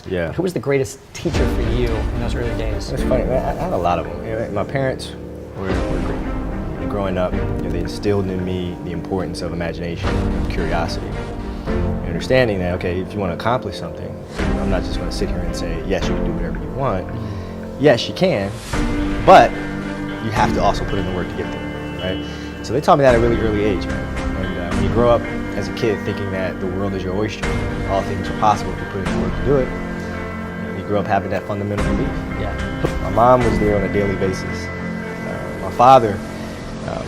Yeah. Who was the greatest teacher for you in those early days? It's funny, man. I had a lot of them. You know, my parents were great. And growing up, they instilled in me the importance of imagination and curiosity. And understanding that, okay, if you want to accomplish something, I'm not just going to sit here and say, yes, you can do whatever you want. Yes, you can, but you have to also put in the work to get there, right? So they taught me that at a really early age, man. And when you grow up as a kid thinking that the world is your oyster, all things are possible if you put in the work to do it, you grow up having that fundamental belief. Yeah. My mom was there on a daily basis. My father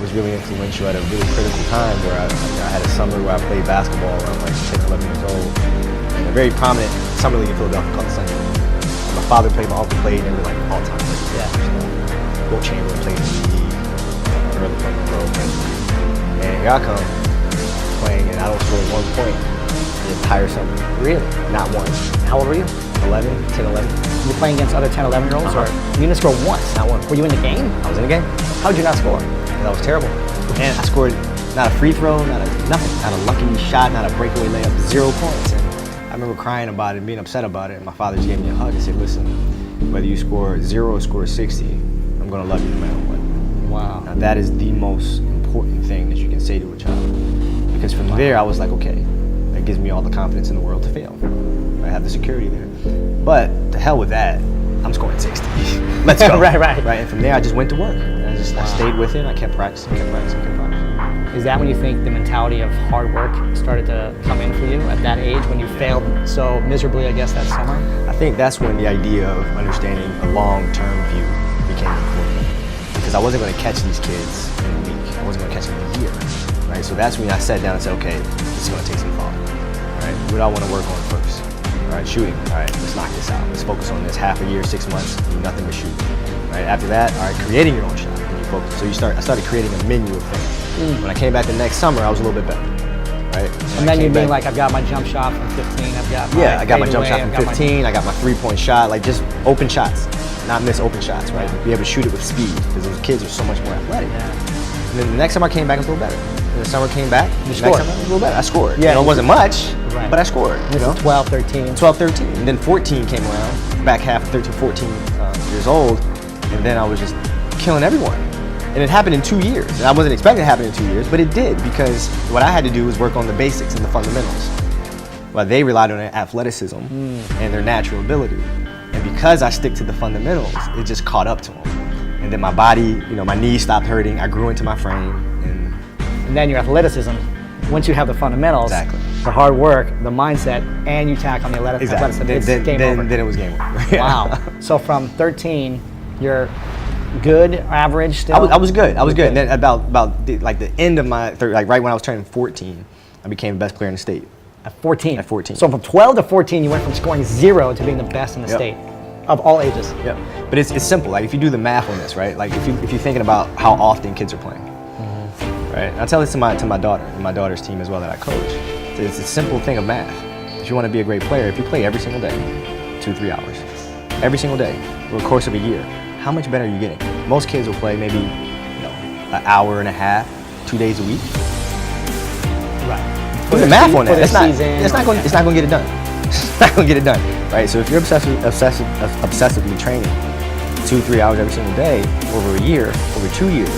was really influential at a really critical time where I had a summer where I played basketball when I was like 10 or 11 years old. And a very prominent summer league in Philadelphia called the Sun League. My father played, my uncle played, and they were like all-time players. Yeah. Will Chamberlain played in the league, early playing pro. And here I come playing, and I don't score 1 point the entire summer. Really? Not one. How old were you? 11, 10, 11. You were playing against other 10, 11-year-olds? Or you didn't score once? Not one. Were you in the game? I was in the game. How did you not score? That was terrible. And I scored not a free throw, nothing. Not a lucky shot, not a breakaway layup, 0 points. And I remember crying about it and being upset about it. And my father just gave me a hug and said, listen, whether you score 0 or score 60, I'm going to love you no matter what. Wow. Now that is the most important thing that you can say to a child. Because from there, I was like, okay, that gives me all the confidence in the world to fail. I have the security there. But to hell with that, I'm scoring 60. Let's go. Right. And from there, I just went to work. And I stayed with it. I kept practicing. Is that when you think the mentality of hard work started to come in for you at that age, when you failed so miserably, I guess, that summer? I think that's when the idea of understanding a long-term view became important. Because I wasn't going to catch these kids in a week. I wasn't going to catch them in a year. Right? So that's when I sat down and said, okay, this is going to take some thought. Right? What do I want to work on first? All right, shooting. All right, let's knock this out. Let's focus on this. Half a year, 6 months, do nothing but shoot. Right? After that, all right, creating your own shot. And you focus. So I started creating a menu of things. When I came back the next summer, I was a little bit better. Right? And then you mean like, I've got my jump shot from 15. I got my jump shot from 15. I got my 3-point shot. Like just open shots, not miss open shots. Right? Be able to shoot it with speed because those kids are so much more athletic. Yeah. And then the next summer I came back, I was a little better. And the summer came back, you scored. Next summer I was a little better. I scored. Yeah. You know, it wasn't much, but I scored. This is 12, 13. 12, 13. And then 14 came around, back half of 13, 14 years old. And then I was just killing everyone. And it happened in 2 years. And I wasn't expecting it to happen in 2 years, but it did because what I had to do was work on the basics and the fundamentals. Well, they relied on their athleticism and their natural ability. And because I stick to the fundamentals, it just caught up to them. And then my body, my knees stopped hurting. I grew into my frame. And then your athleticism, once you have the fundamentals, the hard work, the mindset, and you tack on the athleticism, it's game over. Then it was game over. Wow. So from 13, you're good, average still? I was good. And then about the end of my, right when I was turning 14, I became the best player in the state. At 14? At 14. So from 12 to 14, you went from scoring 0 to being the best in the state. Of all ages. Yep. But it's simple. Like if you do the math on this, right? Like if you're thinking about how often kids are playing, right? And I tell this to my daughter and my daughter's team as well that I coach. It's a simple thing of math. If you want to be a great player, if you play every single day, 2-3 hours, every single day over the course of a year, how much better are you getting? Most kids will play maybe an hour and a half, 2 days a week. Right. Do the math on that. It's not going to get it done. It's not going to get it done, right? So if you're obsessively training 2-3 hours every single day over a year, over 2 years,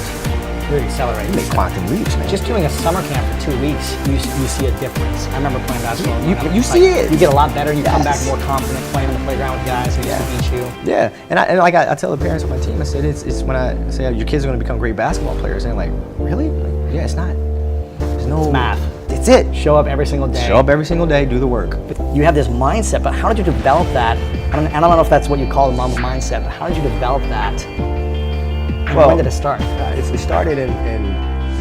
you're accelerating. You make quantum leaps, man. Just doing a summer camp for 2 weeks, you see a difference. I remember playing basketball. You see it. You get a lot better. You come back more confident playing on the playground with guys who used to beat you. Yeah, and I tell the parents of my team, I said it's when I say your kids are going to become great basketball players, and they're like, really? Like, yeah, it's not. There's no. It's math. It's it. Show up every single day. Show up every single day. Do the work. You have this mindset, but how did you develop that? I don't know if that's what you call the Mamba mindset, but how did you develop that? Well, when did it start? It started in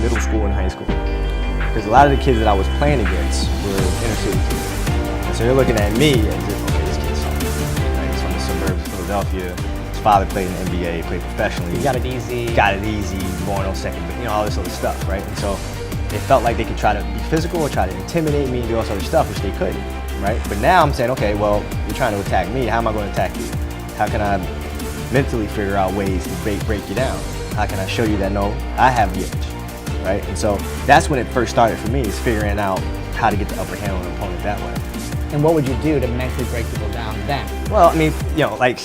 middle school and high school. Because a lot of the kids that I was playing against were inner city kids. And so they're looking at me as if, okay, this kid's something. Right? He's from the suburbs of Philadelphia. His father played in the NBA, played professionally. He got it easy. Born on second, all this other stuff, right? And so it felt like they could try to be physical or try to intimidate me and do all this other stuff, which they couldn't, right? But now I'm saying, okay, well, you're trying to attack me. How am I going to attack you? How can I mentally figure out ways to break you down? How can I show you that, no, I have the edge, right? And so that's when it first started for me, is figuring out how to get the upper hand on an opponent that way. And what would you do to mentally break people down then? Well, I mean, like,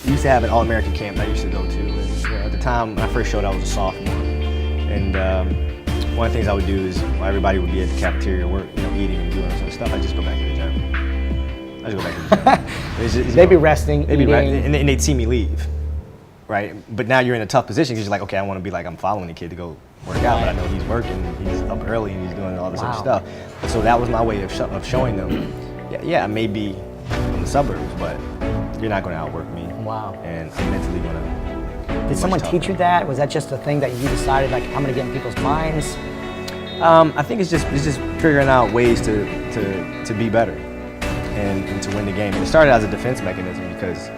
we used to have an All-American camp that I used to go to. And, at the time, when I first showed, I was a sophomore. And one of the things I would do is, while everybody would be at the cafeteria, eating and doing some stuff, I'd just go back to the gym. I'd just go back to the gym. They'd be resting, They'd be eating. and they'd see me leave, right? But now you're in a tough position because you're like, okay, I want to be like, I'm following the kid to go work out, but I know he's working, he's up early, and he's doing all this other stuff. And so that was my way of showing them, yeah, I may be from the suburbs, but you're not going to outwork me. Wow. And I'm mentally going to. Did someone teach you that? Was that just a thing that you decided, like, I'm going to get in people's minds? I think it's just figuring out ways to be better and to win the game. And it started as a defense mechanism because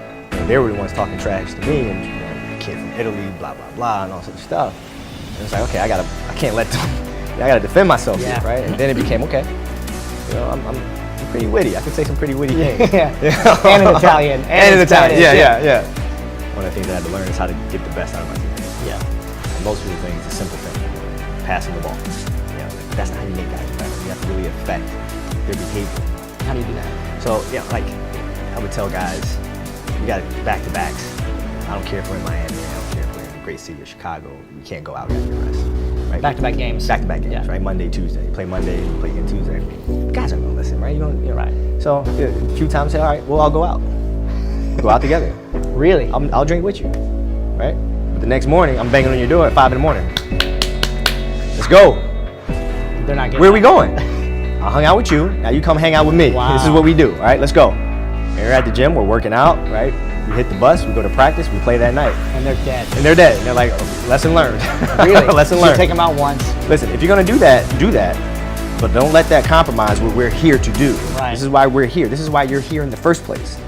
they were the ones talking trash to me, and kid from Italy, blah blah blah, and all sorts of stuff. And it's like, okay, I can't let them. I gotta defend myself, here, right? And then it became okay. I'm pretty witty. I can say some pretty witty things. And in Italian. And in Italian. Yeah. One of the things I had to learn is how to get the best out of my teammates. Yeah. And most of the things, the simple thing, passing the ball. That's not how you make guys better. You have to really affect their behavior. How do you do that? So like I would tell guys, we got back-to-backs. I don't care if we're in Miami. I don't care if we're in the great city of Chicago. We can't go out and get rest. Right? Back-to-back games. Back-to-back games, right? Monday, Tuesday. You play Monday, you play again Tuesday. Guys aren't gonna listen, right? You're right. So a few times, say, all right, well, I'll go out. Go out together. Really? I'll drink with you, right? But the next morning, I'm banging on your door at 5 in the morning. Let's go. They're not getting Where are we going? I hung out with you. Now you come hang out with me. Wow. This is what we do. All right, let's go. And we're at the gym. We're working out. Right. We hit the bus. We go to practice. We play that night. And they're dead. And they're dead. And they're like, oh, lesson learned. Really? Lesson So learned. you take them out once. Listen, if you're gonna do that, do that. But don't let that compromise what we're here to do. Right. This is why we're here. This is why you're here in the first place.